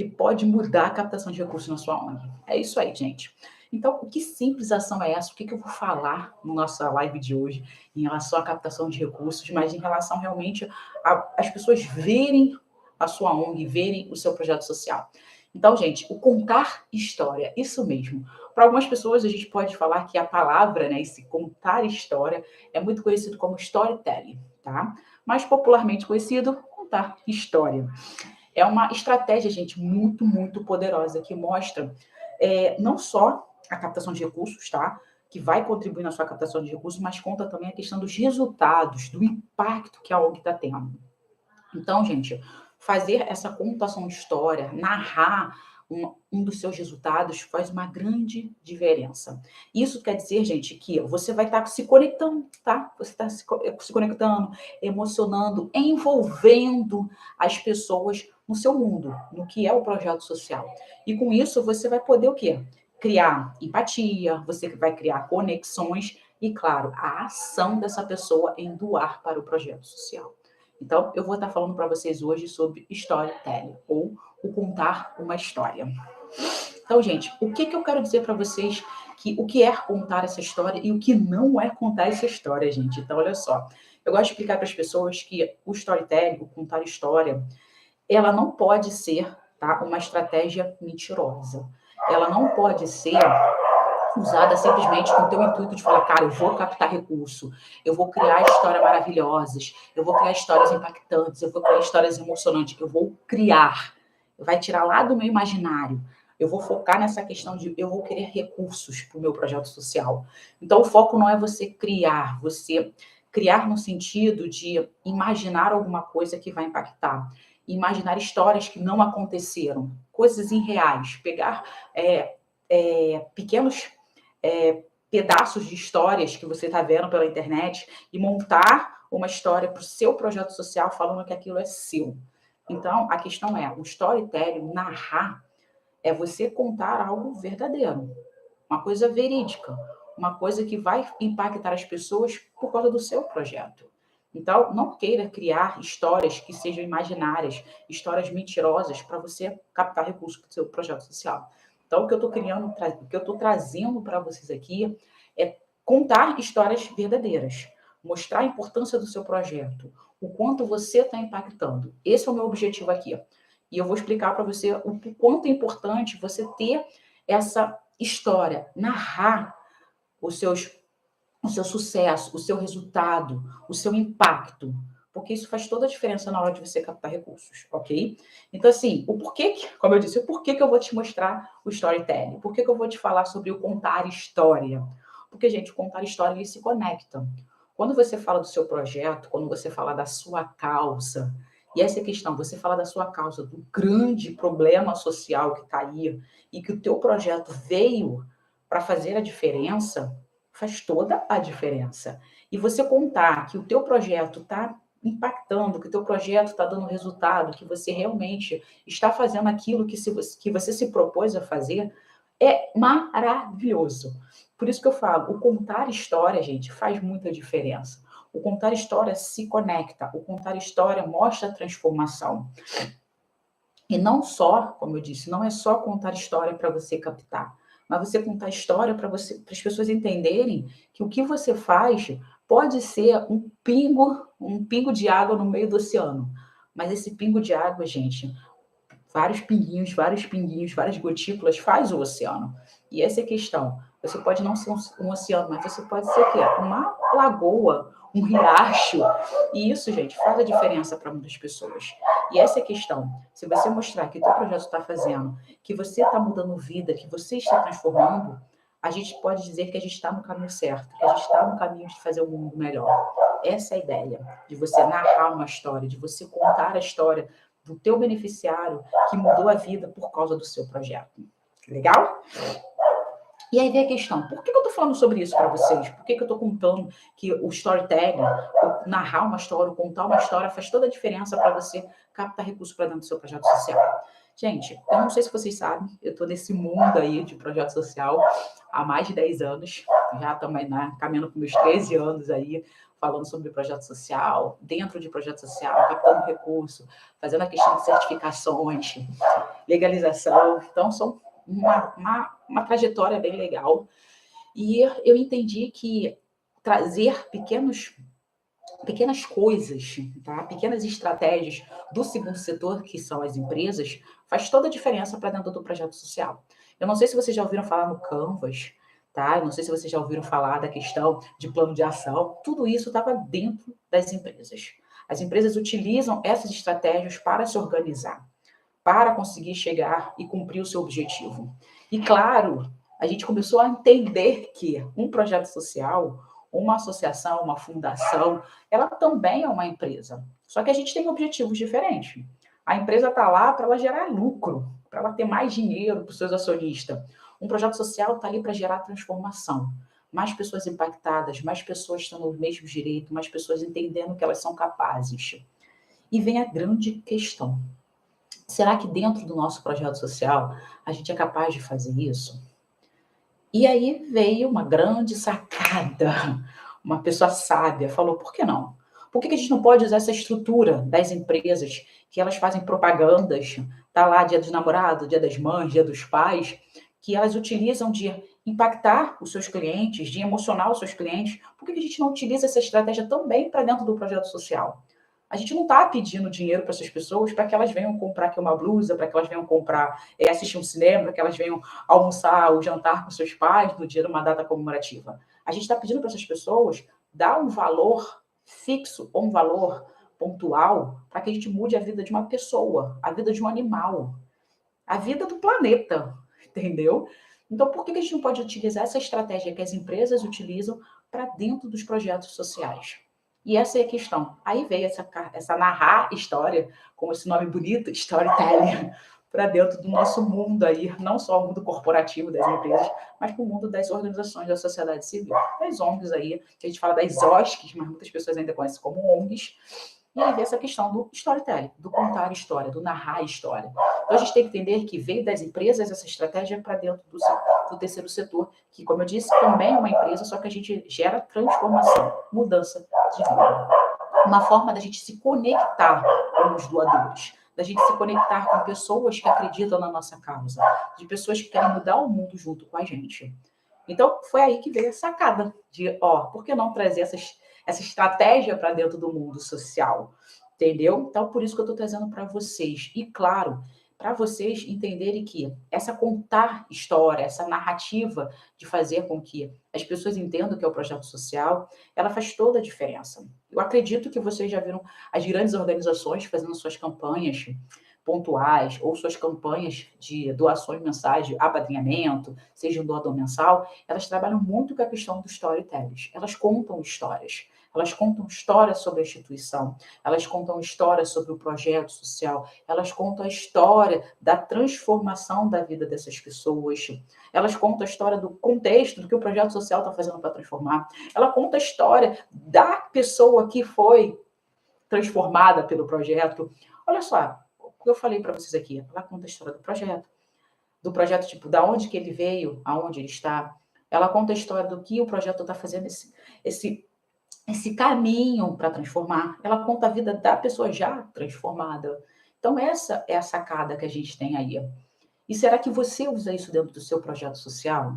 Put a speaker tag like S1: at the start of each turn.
S1: que pode mudar a captação de recursos na sua ONG. É isso aí, gente. Então, que simples ação é essa? O que eu vou falar na nossa live de hoje em relação à captação de recursos, mas em relação realmente às pessoas verem a sua ONG, verem o seu projeto social. Então, gente, o contar história, isso mesmo. Para algumas pessoas, a gente pode falar que a palavra, né, esse contar história, é muito conhecido como storytelling, tá? Mais popularmente conhecido, contar história. É uma estratégia, gente, muito, muito poderosa, que mostra não só a captação de recursos, tá? Que vai contribuir na sua captação de recursos, mas conta também a questão dos resultados, do impacto que a ONG está tendo. Então, gente, fazer essa contação de história, narrar um dos seus resultados faz uma grande diferença. Isso quer dizer, gente, que você vai estar se conectando, tá? Você está se conectando, emocionando, envolvendo as pessoas no seu mundo, no que é o projeto social. E com isso você vai poder o quê? Criar empatia, você vai criar conexões e, claro, a ação dessa pessoa em doar para o projeto social. Então, eu vou estar falando para vocês hoje sobre storytelling, ou o contar uma história. Então, gente, o que eu quero dizer para vocês que o que é contar essa história e o que não é contar essa história, gente. Então, olha só, eu gosto de explicar para as pessoas que o storytelling, o contar história, ela não pode ser, tá, uma estratégia mentirosa. Ela não pode ser usada simplesmente com o teu intuito de falar, cara, eu vou captar recurso, eu vou criar histórias maravilhosas, eu vou criar histórias impactantes, eu vou criar histórias emocionantes, eu vou criar, vai tirar lá do meu imaginário, eu vou focar nessa questão de eu vou querer recursos para o meu projeto social. Então, o foco não é você criar no sentido de imaginar alguma coisa que vai impactar, imaginar histórias que não aconteceram, coisas irreais, pegar pequenos pedaços de histórias que você está vendo pela internet e montar uma história para o seu projeto social falando que aquilo é seu. Então, a questão é, o storytelling, narrar, é você contar algo verdadeiro, uma coisa verídica, uma coisa que vai impactar as pessoas por causa do seu projeto. Então, não queira criar histórias que sejam imaginárias, histórias mentirosas para você captar recursos para o seu projeto social. Então, o que eu estou criando, o que eu estou trazendo para vocês aqui é contar histórias verdadeiras, mostrar a importância do seu projeto, o quanto você está impactando. Esse é o meu objetivo aqui. E eu vou explicar para você o quanto é importante você ter essa história, narrar o seu sucesso, o seu resultado, o seu impacto, porque isso faz toda a diferença na hora de você captar recursos, ok? Então, assim, o porquê, como eu disse, o porquê que eu vou te mostrar o storytelling? Por que eu vou te falar sobre o contar história? Porque, gente, o contar história, ele se conecta. Quando você fala do seu projeto, quando você fala da sua causa, e essa é a questão, você fala da sua causa, do grande problema social que está aí, e que o teu projeto veio para fazer a diferença, faz toda a diferença. E você contar que o teu projeto está impactando, que o teu projeto está dando resultado, que você realmente está fazendo aquilo que você se propôs a fazer, é maravilhoso. Por isso que eu falo, o contar história, gente, faz muita diferença. O contar história se conecta, o contar história mostra a transformação. E não só, como eu disse, não é só contar história para você captar, mas você contar história para as pessoas entenderem que o que você faz pode ser um pingo de água no meio do oceano. Mas esse pingo de água, gente, vários pinguinhos, várias gotículas faz o oceano. E essa é a questão. Você pode não ser um oceano, mas você pode ser o quê? Uma lagoa, um riacho. E isso, gente, faz a diferença para muitas pessoas. E essa é a questão. Se você mostrar que o teu projeto está fazendo, que você está mudando vida, que você está transformando, a gente pode dizer que a gente está no caminho certo, que a gente está no caminho de fazer o mundo melhor. Essa é a ideia, de você narrar uma história, de você contar a história do teu beneficiário que mudou a vida por causa do seu projeto. Legal? E aí vem a questão, por que eu estou falando sobre isso para vocês? Por que eu estou contando que o storytelling, o narrar uma história, o contar uma história faz toda a diferença para você captar recursos para dentro do seu projeto social? Gente, eu não sei se vocês sabem, eu estou nesse mundo aí de projeto social há mais de 10 anos, já estamos caminhando para meus 13 anos aí, falando sobre projeto social, dentro de projeto social, captando recurso, fazendo a questão de certificações, legalização. Então, são uma trajetória bem legal. E eu entendi que trazer pequenas coisas, tá? Pequenas estratégias do segundo setor, que são as empresas, faz toda a diferença para dentro do projeto social. Eu não sei se vocês já ouviram falar no Canvas, tá? Eu não sei se vocês já ouviram falar da questão de plano de ação. Tudo isso estava dentro das empresas. As empresas utilizam essas estratégias para se organizar, para conseguir chegar e cumprir o seu objetivo. E claro, a gente começou a entender que um projeto social, uma associação, uma fundação, ela também é uma empresa. Só que a gente tem objetivos diferentes. A empresa está lá para ela gerar lucro, para ela ter mais dinheiro para os seus acionistas. Um projeto social está ali para gerar transformação. Mais pessoas impactadas, mais pessoas tendo o mesmo direito, mais pessoas entendendo que elas são capazes. E vem a grande questão. Será que dentro do nosso projeto social a gente é capaz de fazer isso? E aí veio uma grande sacada, uma pessoa sábia falou: por que não? Por que a gente não pode usar essa estrutura das empresas que elas fazem propagandas, tá lá dia dos namorados, dia das mães, dia dos pais, que elas utilizam de impactar os seus clientes, de emocionar os seus clientes? Por que a gente não utiliza essa estratégia também para dentro do projeto social? A gente não está pedindo dinheiro para essas pessoas para que elas venham comprar aqui uma blusa, para que elas venham comprar, assistir um cinema, para que elas venham almoçar ou jantar com seus pais no dia de uma data comemorativa. A gente está pedindo para essas pessoas dar um valor fixo ou um valor pontual para que a gente mude a vida de uma pessoa, a vida de um animal, a vida do planeta, entendeu? Então, por que a gente não pode utilizar essa estratégia que as empresas utilizam para dentro dos projetos sociais? E essa é a questão. Aí veio essa narrar história, com esse nome bonito, storytelling, para dentro do nosso mundo aí, não só o mundo corporativo das empresas, mas para o mundo das organizações da sociedade civil, das ONGs aí, que a gente fala das OSCs, mas muitas pessoas ainda conhecem como ONGs, e aí vem essa questão do storytelling, do contar história, do narrar história. Então a gente tem que entender que veio das empresas essa estratégia para dentro do terceiro setor, que, como eu disse, também é uma empresa, só que a gente gera transformação, mudança de vida. Uma forma da gente se conectar com os doadores, da gente se conectar com pessoas que acreditam na nossa causa, de pessoas que querem mudar o mundo junto com a gente. Então, foi aí que veio a sacada de, por que não trazer essa estratégia para dentro do mundo social? Entendeu? Então, por isso que eu estou trazendo para vocês. E, claro, para vocês entenderem que essa contar história, essa narrativa de fazer com que as pessoas entendam o que é o projeto social, ela faz toda a diferença. Eu acredito que vocês já viram as grandes organizações fazendo suas campanhas pontuais ou suas campanhas de doações mensais, de apadrinhamento, seja um doador mensal, elas trabalham muito com a questão do storytelling. Elas contam histórias sobre a instituição, elas contam histórias sobre o projeto social, elas contam a história da transformação da vida dessas pessoas, elas contam a história do contexto do que o projeto social está fazendo para transformar, ela conta a história da pessoa que foi transformada pelo projeto. Olha só, o que eu falei para vocês aqui, ela conta a história do projeto, tipo, da onde que ele veio, aonde ele está. Ela conta a história do que o projeto está fazendo, esse caminho para transformar. Ela conta a vida da pessoa já transformada. Então, essa é a sacada que a gente tem aí. E será que você usa isso dentro do seu projeto social?